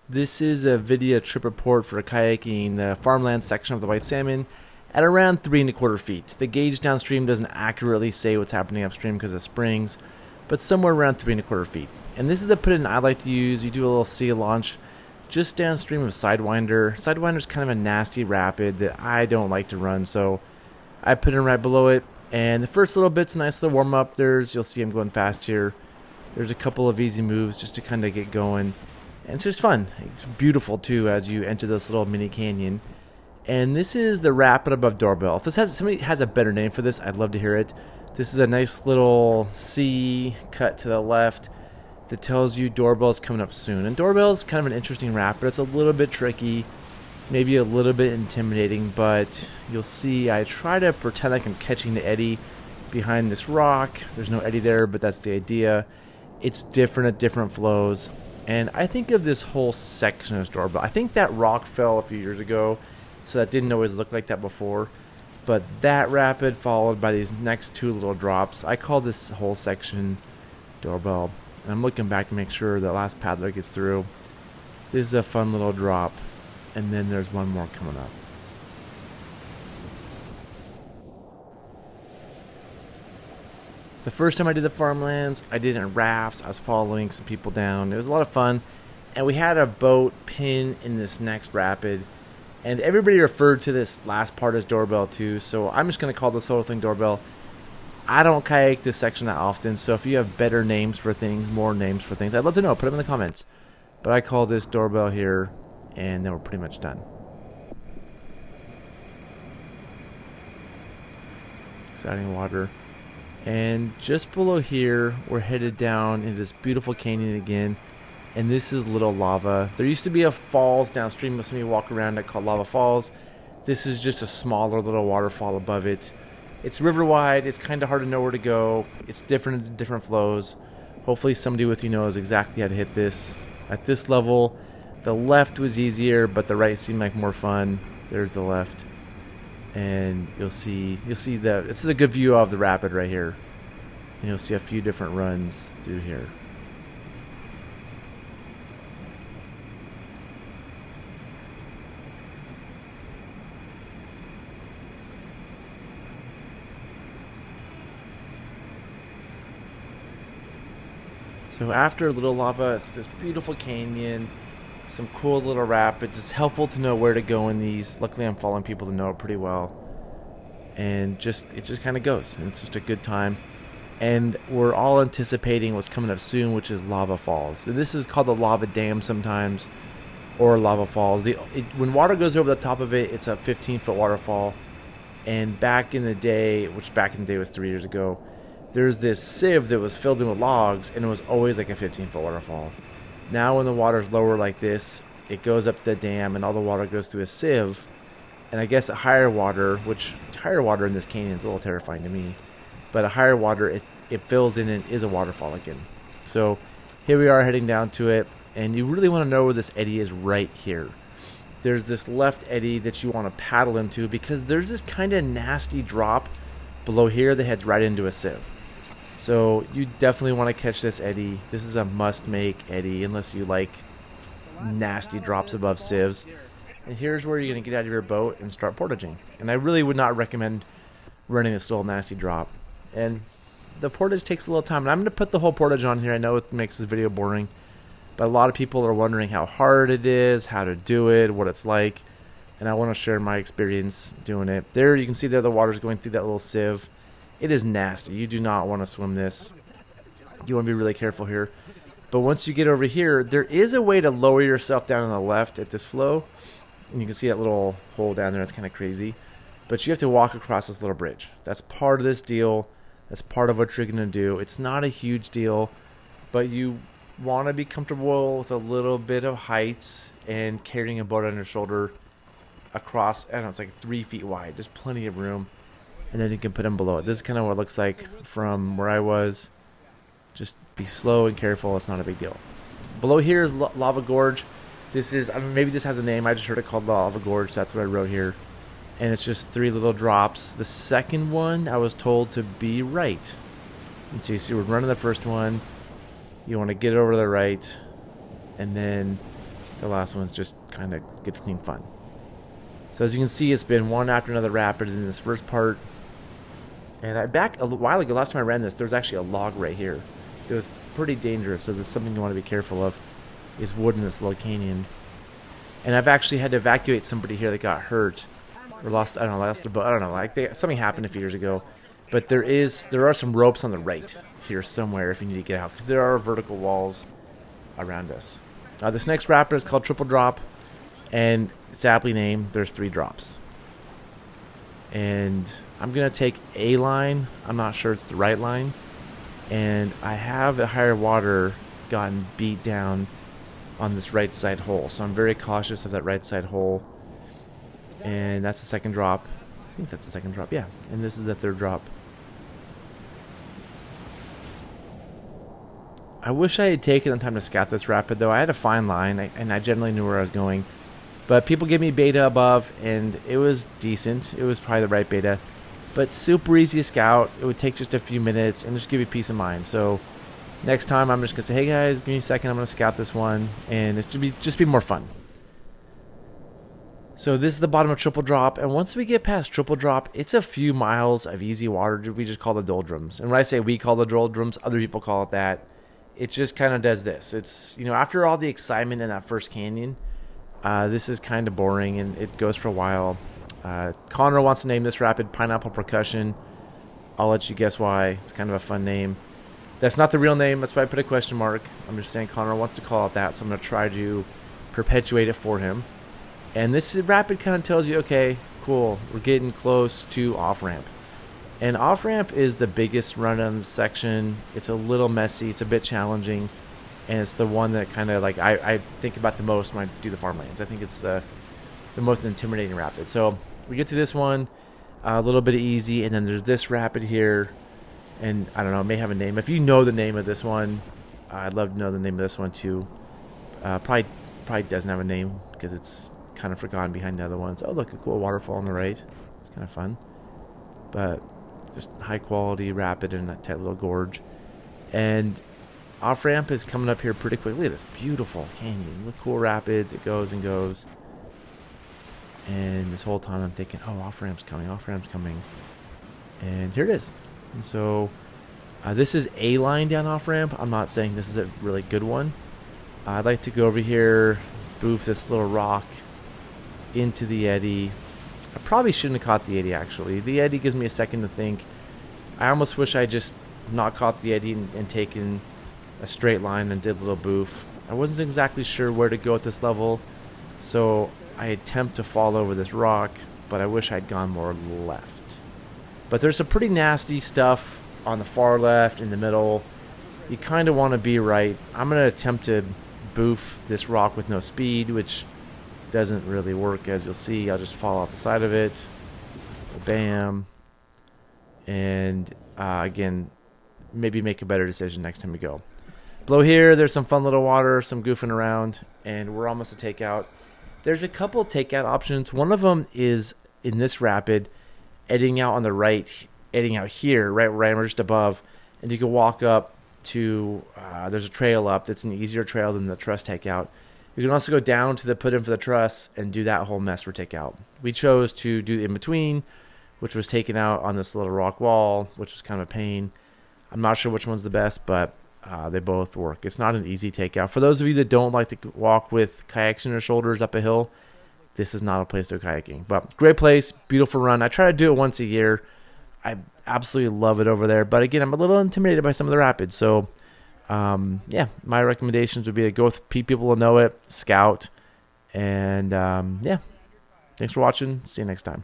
This is a video trip report for kayaking the Farmlands section of the White Salmon at around 3¼ feet. The gauge downstream doesn't accurately say what's happening upstream because of springs, but somewhere around 3¼ feet. And this is the put-in I like to use. You do a little sea launch just downstream of Sidewinder. Sidewinder is kind of a nasty rapid that I don't like to run, so I put in right below it. And the first little bit's a nice little warm-up. You'll see I'm going fast here. There's a couple of easy moves just to kind of get going. And it's just fun. It's beautiful too as you enter this little mini canyon. And this is the rapid above Doorbell. If somebody has a better name for this, I'd love to hear it. This is a nice little C cut to the left that tells you Doorbell's coming up soon. And Doorbell's kind of an interesting rapid. It's a little bit tricky, maybe a little bit intimidating, but you'll see I try to pretend like I'm catching the eddy behind this rock. There's no eddy there, but that's the idea. It's different at different flows. And I think of this whole section as Doorbell. I think that rock fell a few years ago, so that didn't always look like that before. But that rapid followed by these next two little drops. I call this whole section Doorbell. And I'm looking back to make sure the last paddler gets through. This is a fun little drop. And then there's one more coming up. The first time I did the Farmlands, I did it in rafts. I was following some people down. It was a lot of fun. And we had a boat pin in this next rapid. And everybody referred to this last part as Doorbell too. So I'm just going to call this whole thing Doorbell. I don't kayak this section that often. So if you have better names for things, more names for things, I'd love to know. Put them in the comments. But I call this Doorbell here. And then we're pretty much done. Exciting water. And just below here, we're headed down into this beautiful canyon again. And this is Little Lava. There used to be a falls downstream. Some of you walk around it called Lava Falls. This is just a smaller little waterfall above it. It's river wide. It's kind of hard to know where to go. It's different in different flows. Hopefully somebody with you knows exactly how to hit this. At this level, the left was easier, but the right seemed like more fun. There's the left. And you'll see that this is a good view of the rapid right here. And you'll see a few different runs through here. So after Little Lava, it's this beautiful canyon, some cool little rapids. It's helpful to know where to go in these. Luckily, I'm following people to know it pretty well. And it just kind of goes. And it's just a good time. And we're all anticipating what's coming up soon, which is Lava Falls. And this is called the Lava Dam sometimes, or Lava Falls. When water goes over the top of it, it's a 15-foot waterfall. And back in the day, which back in the day was 3 years ago, there's this sieve that was filled in with logs, and it was always like a 15-foot waterfall. Now when the water's lower like this, it goes up to the dam, and all the water goes through a sieve. And I guess at higher water, which higher water in this canyon is a little terrifying to me, but at higher water, it fills in and is a waterfall again. So here we are heading down to it, and you really want to know where this eddy is right here. There's this left eddy that you want to paddle into because there's this kind of nasty drop below here that heads right into a sieve. So you definitely want to catch this eddy. This is a must-make eddy unless you like nasty drops above sieves. And here's where you're going to get out of your boat and start portaging. And I really would not recommend running this little nasty drop. And the portage takes a little time. And I'm going to put the whole portage on here. I know it makes this video boring, but a lot of people are wondering how hard it is, how to do it, what it's like. And I want to share my experience doing it. There you can see there the water's going through that little sieve. It is nasty. You do not want to swim this. You want to be really careful here. But once you get over here, there is a way to lower yourself down on the left at this flow. And you can see that little hole down there. It's kind of crazy. But you have to walk across this little bridge. That's part of this deal. That's part of what you're going to do. It's not a huge deal, but you want to be comfortable with a little bit of heights and carrying a boat on your shoulder across, I don't know, it's like 3 feet wide. There's plenty of room. And then you can put them below it. This is kind of what it looks like from where I was. Just be slow and careful. It's not a big deal. Below here is Lava Gorge. This is, I mean, maybe this has a name. I just heard it called Lava Gorge. So that's what I wrote here. And it's just 3 little drops. The second one I was told to be right. And so you see we're running the first one. You want to get over to the right. And then The last one's just kind of get clean fun. So as you can see, it's been one after another rapid in this first part. And back a while ago, last time I ran this, there was actually a log right here. It was pretty dangerous, so there's something you want to be careful of, is wood in this little canyon. And I've actually had to evacuate somebody here that got hurt, or lost their boat. I don't know, like something happened a few years ago. But there are some ropes on the right here somewhere if you need to get out, because there are vertical walls around us. This next rapid is called Triple Drop, and it's aptly named. There's 3 drops. And I'm going to take a line. I'm not sure it's the right line. And I have at higher water gotten beat down on this right side hole. So I'm very cautious of that right side hole. And that's the second drop. I think that's the second drop, yeah. And this is the third drop. I wish I had taken the time to scout this rapid, though. I had a fine line, and I generally knew where I was going. But people gave me beta above, and it was decent. It was probably the right beta. But super easy to scout. It would take just a few minutes and just give you peace of mind. So next time, I'm just going to say, hey guys, give me a second. I'm going to scout this one, and it should just be more fun. So this is the bottom of Triple Drop, and once we get past Triple Drop, it's a few miles of easy water we just call the doldrums. And when I say we call the doldrums, other people call it that. It just kind of does this. It's, after all the excitement in that first canyon, this is kind of boring, and it goes for a while. Connor wants to name this rapid Pineapple Percussion. I'll let you guess why. It's kind of a fun name. That's not the real name. That's why I put a question mark. I'm just saying Connor wants to call it that, so I'm going to try to perpetuate it for him. And this rapid kind of tells you, okay, cool, we're getting close to off-ramp. And off-ramp is the biggest run on the section. It's a little messy. It's a bit challenging. And it's the one that kind of, like, I think about the most when I do the Farmlands. I think it's the most intimidating rapid. So we get to this one, a little bit easy, and then there's this rapid here. And I don't know, it may have a name. If you know the name of this one, I'd love to know the name of this one too. Probably doesn't have a name because it's kind of forgotten behind the other ones. Oh, look, a cool waterfall on the right. It's kind of fun. But just high quality rapid in that tight little gorge. And off ramp is coming up here pretty quickly. Look at this beautiful canyon with cool rapids. It goes and goes. And this whole time I'm thinking, oh, off ramp's coming, off ramp's coming. And here it is. And so this is a line down off ramp. I'm not saying this is a really good one. I'd like to go over here, boof this little rock into the eddy. I probably shouldn't have caught the eddy, actually. The eddy gives me a second to think. I almost wish I just not caught the eddy and taken a straight line and did a little boof. I wasn't exactly sure where to go at this level, so I attempt to fall over this rock, but I wish I'd gone more left. But there's some pretty nasty stuff on the far left, in the middle. You kind of want to be right. I'm going to attempt to boof this rock with no speed, which doesn't really work, as you'll see. I'll just fall off the side of it. Bam. And again, maybe make a better decision next time we go. Below here, there's some fun little water, some goofing around, and we're almost a takeout. There's a couple takeout options. One of them is in this rapid, eddying out on the right, eddying out here, right just above, and you can walk up to, there's a trail up that's an easier trail than the truss takeout. You can also go down to the put in for the truss and do that whole mess for takeout. We chose to do in between, which was taken out on this little rock wall, which was kind of a pain. I'm not sure which one's the best, but they both work. It's not an easy takeout. For those of you that don't like to walk with kayaks on your shoulders up a hill, this is not a place to go kayaking. But great place, beautiful run. I try to do it once a year. I absolutely love it over there. But again, I'm a little intimidated by some of the rapids. So, yeah, my recommendations would be to go with people who know it, scout, and yeah. Thanks for watching. See you next time.